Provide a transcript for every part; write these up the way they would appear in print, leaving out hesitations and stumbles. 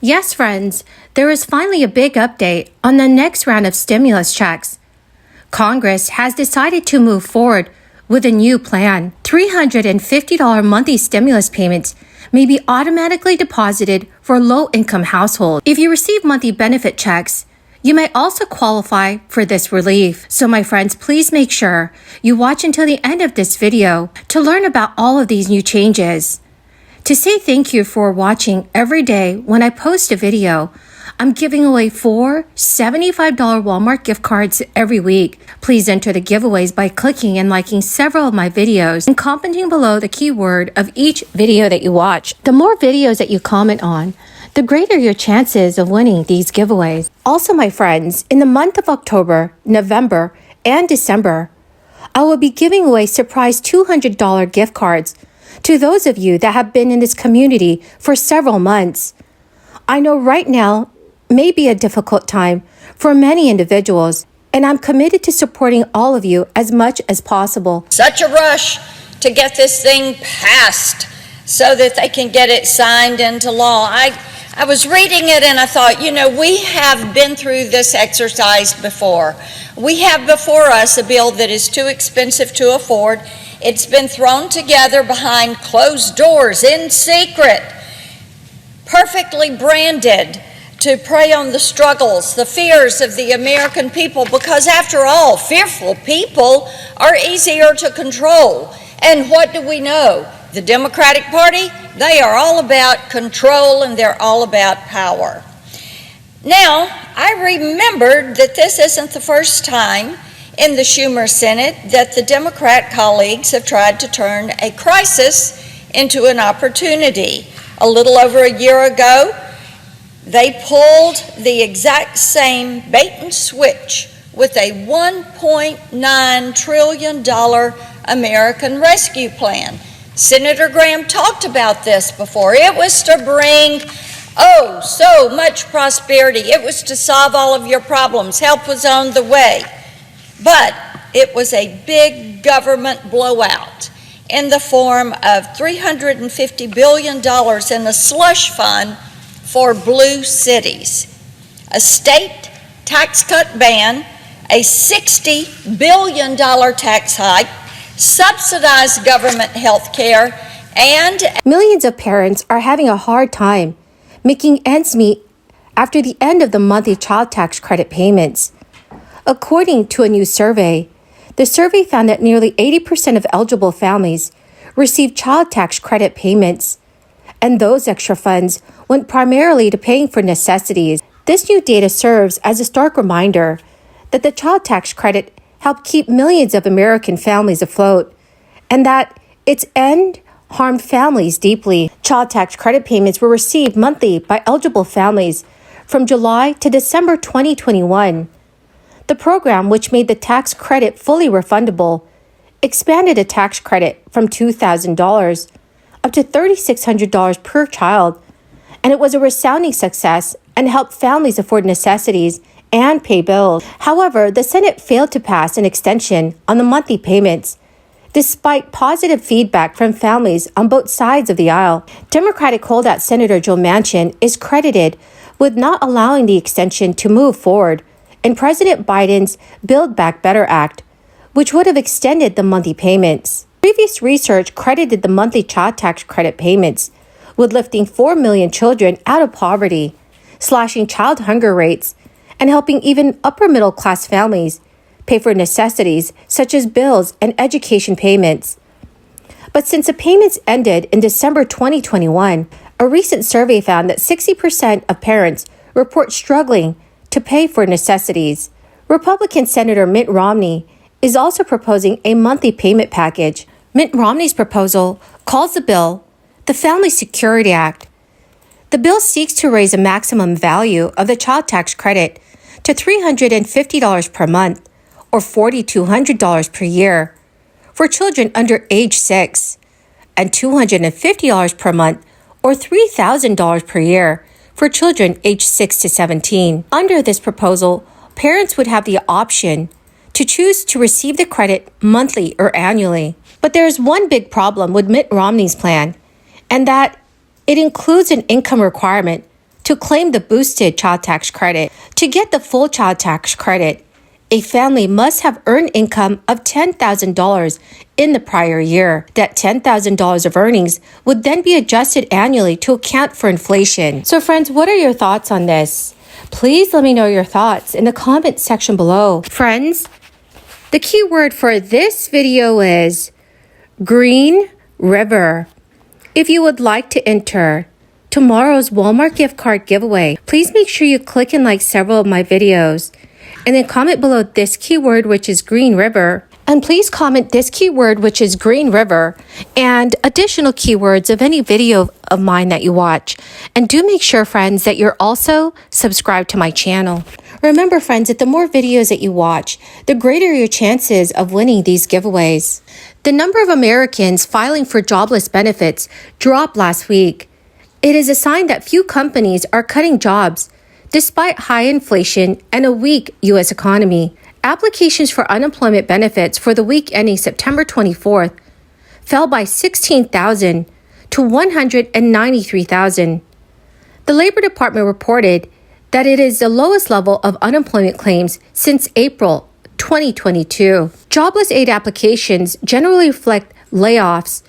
Yes, friends, there is finally a big update on the next round of stimulus checks. Congress has decided to move forward with a new plan. $350 monthly stimulus payments may be automatically deposited for low-income households. If you receive monthly benefit checks, you may also qualify for this relief. So my friends, please make sure you watch until the end of this video to learn about all of these new changes. To say thank you for watching every day when I post a video, I'm giving away 4 $75 Walmart gift cards every week. Please enter the giveaways by clicking and liking several of my videos and commenting below the keyword of each video that you watch. The more videos that you comment on, the greater your chances of winning these giveaways. Also, my friends, in the month of October, November, and December, I will be giving away surprise $200 gift cards to those of you that have been in this community for several months. I know right now may be a difficult time for many individuals, and I'm committed to supporting all of you as much as possible. Such a rush to get this thing passed so that they can get it signed into law. I was reading it and I thought, we have been through this exercise before. We have before us a bill that is too expensive to afford. It's been thrown together behind closed doors in secret, perfectly branded to prey on the struggles, the fears of the American people, because after all, fearful people are easier to control. And what do we know? The Democratic Party, they are all about control and they're all about power. Now, I remembered that this isn't the first time in the Schumer Senate that the Democrat colleagues have tried to turn a crisis into an opportunity. A little over a year ago, they pulled the exact same bait and switch with a $1.9 trillion American Rescue Plan. Senator Graham talked about this before. It was to bring, so much prosperity. It was to solve all of your problems. Help was on the way. But it was a big government blowout in the form of $350 billion in a slush fund for blue cities, a state tax cut ban, a $60 billion tax hike, subsidized government health care, and millions of parents are having a hard time making ends meet after the end of the monthly child tax credit payments. According to a new survey, the survey found that nearly 80% of eligible families received child tax credit payments, and those extra funds went primarily to paying for necessities. This new data serves as a stark reminder that the child tax credit helped keep millions of American families afloat, and that its end harmed families deeply. Child tax credit payments were received monthly by eligible families from July to December 2021. The program, which made the tax credit fully refundable, expanded a tax credit from $2,000 up to $3,600 per child, and it was a resounding success and helped families afford necessities and pay bills. However, the Senate failed to pass an extension on the monthly payments, despite positive feedback from families on both sides of the aisle. Democratic holdout Senator Joe Manchin is credited with not allowing the extension to move forward in President Biden's Build Back Better Act, which would have extended the monthly payments. Previous research credited the monthly child tax credit payments with lifting 4 million children out of poverty, slashing child hunger rates, and helping even upper-middle-class families pay for necessities such as bills and education payments. But since the payments ended in December 2021, a recent survey found that 60% of parents report struggling to pay for necessities. Republican Senator Mitt Romney is also proposing a monthly payment package. Mitt Romney's proposal calls the bill the Family Security Act. The bill seeks to raise the maximum value of the child tax credit to $350 per month or $4,200 per year for children under age 6 and $250 per month or $3,000 per year for children aged 6 to 17. Under this proposal, parents would have the option to choose to receive the credit monthly or annually. But there is one big problem with Mitt Romney's plan, and that it includes an income requirement to claim the boosted child tax credit. To get the full child tax credit, a family must have earned income of $10,000 in the prior year. That $10,000 of earnings would then be adjusted annually to account for inflation. So friends, what are your thoughts on this? Please let me know your thoughts in the comment section below. Friends, the key word for this video is Green River. If you would like to enter tomorrow's Walmart gift card giveaway, please make sure you click and like several of my videos. And then comment below this keyword, which is Green River. And please comment this keyword, which is Green River, and additional keywords of any video of mine that you watch. And do make sure, friends, that you're also subscribed to my channel. Remember, friends, that the more videos that you watch, the greater your chances of winning these giveaways. The number of Americans filing for jobless benefits dropped last week. It is a sign that few companies are cutting jobs despite high inflation and a weak U.S. economy. Applications for unemployment benefits for the week ending September 24th fell by 16,000 to 193,000. The Labor Department reported that it is the lowest level of unemployment claims since April 2022. Jobless aid applications generally reflect layoffs.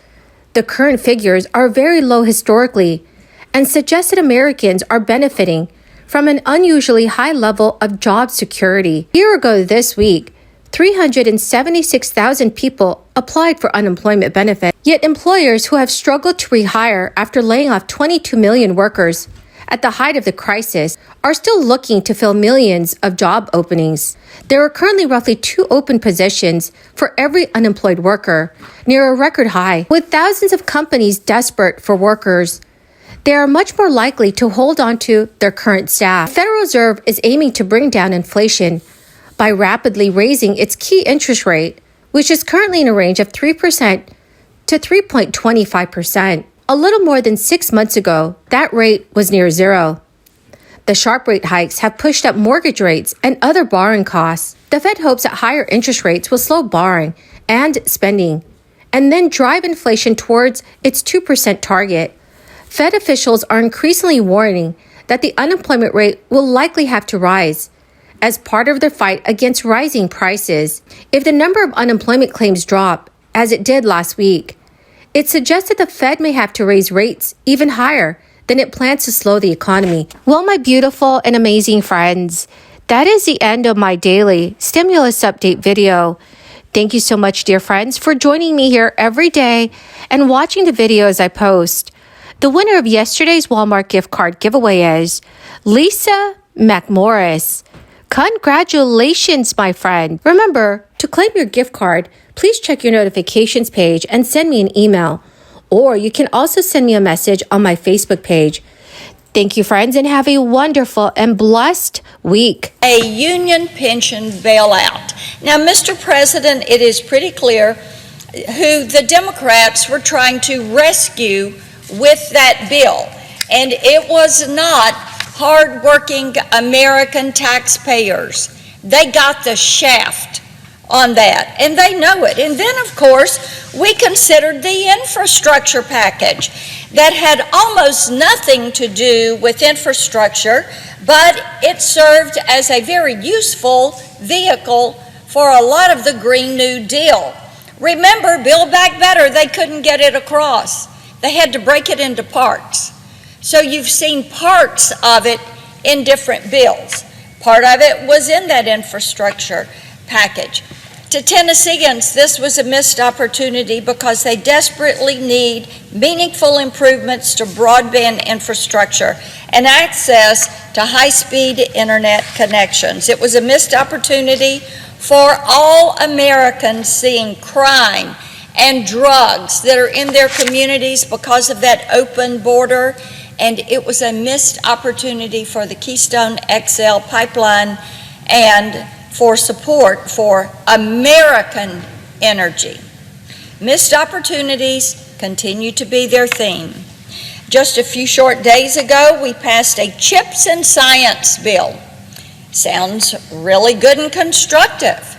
The current figures are very low historically and suggest that Americans are benefiting from an unusually high level of job security. A year ago this week, 376,000 people applied for unemployment benefits. Yet employers who have struggled to rehire after laying off 22 million workers at the height of the crisis are still looking to fill millions of job openings. There are currently roughly 2 open positions for every unemployed worker, near a record high. With thousands of companies desperate for workers, they are much more likely to hold on to their current staff. The Federal Reserve is aiming to bring down inflation by rapidly raising its key interest rate, which is currently in a range of 3% to 3.25%. A little more than 6 months ago, that rate was near zero. The sharp rate hikes have pushed up mortgage rates and other borrowing costs. The Fed hopes that higher interest rates will slow borrowing and spending, and then drive inflation towards its 2% target. Fed officials are increasingly warning that the unemployment rate will likely have to rise as part of their fight against rising prices. If the number of unemployment claims drop, as it did last week, it suggests that the Fed may have to raise rates even higher than it plans to slow the economy. Well, my beautiful and amazing friends, that is the end of my daily stimulus update video. Thank you so much, dear friends, for joining me here every day and watching the videos I post. The winner of yesterday's Walmart gift card giveaway is Lisa McMorris. Congratulations, my friend. Remember, to claim your gift card, please check your notifications page and send me an email. Or you can also send me a message on my Facebook page. Thank you, friends, and have a wonderful and blessed week. A union pension bailout. Now, Mr. President, it is pretty clear who the Democrats were trying to rescue with that bill, and it was not hardworking American taxpayers. They got the shaft on that, and they know it. And then, of course, we considered the infrastructure package that had almost nothing to do with infrastructure, but it served as a very useful vehicle for a lot of the Green New Deal. Remember, Build Back Better, they couldn't get it across. They had to break it into parts. So you've seen parts of it in different bills. Part of it was in that infrastructure package. To Tennesseans, this was a missed opportunity because they desperately need meaningful improvements to broadband infrastructure and access to high-speed internet connections. It was a missed opportunity for all Americans seeing crime and drugs that are in their communities because of that open border, and it was a missed opportunity for the Keystone XL pipeline and for support for American energy. Missed opportunities continue to be their theme. Just a few short days ago, we passed a CHIPS and Science bill. Sounds really good and constructive.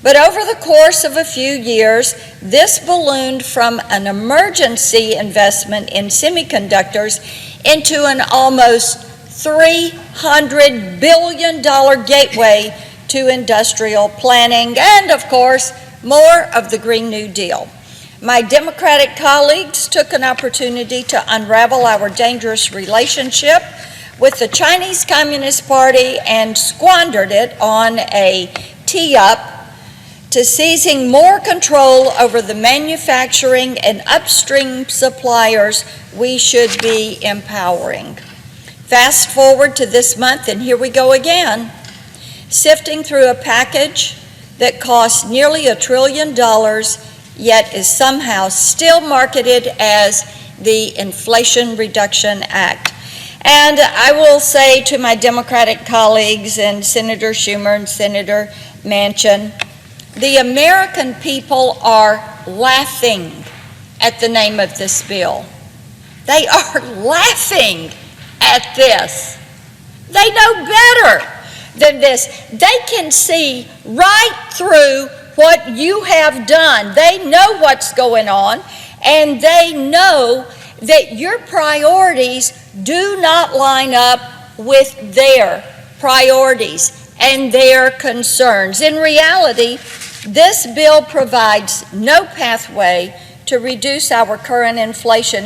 But over the course of a few years, this ballooned from an emergency investment in semiconductors into an almost $300 billion gateway to industrial planning, and of course, more of the Green New Deal. My Democratic colleagues took an opportunity to unravel our dangerous relationship with the Chinese Communist Party and squandered it on a tee-up to seizing more control over the manufacturing and upstream suppliers we should be empowering. Fast forward to this month, and here we go again, sifting through a package that costs nearly $1 trillion, yet is somehow still marketed as the Inflation Reduction Act. And I will say to my Democratic colleagues and Senator Schumer and Senator Manchin, the American people are laughing at the name of this bill. They are laughing at this. They know better than this. They can see right through what you have done. They know what's going on, and they know that your priorities do not line up with their priorities and their concerns. In reality, this bill provides no pathway to reduce our current inflation.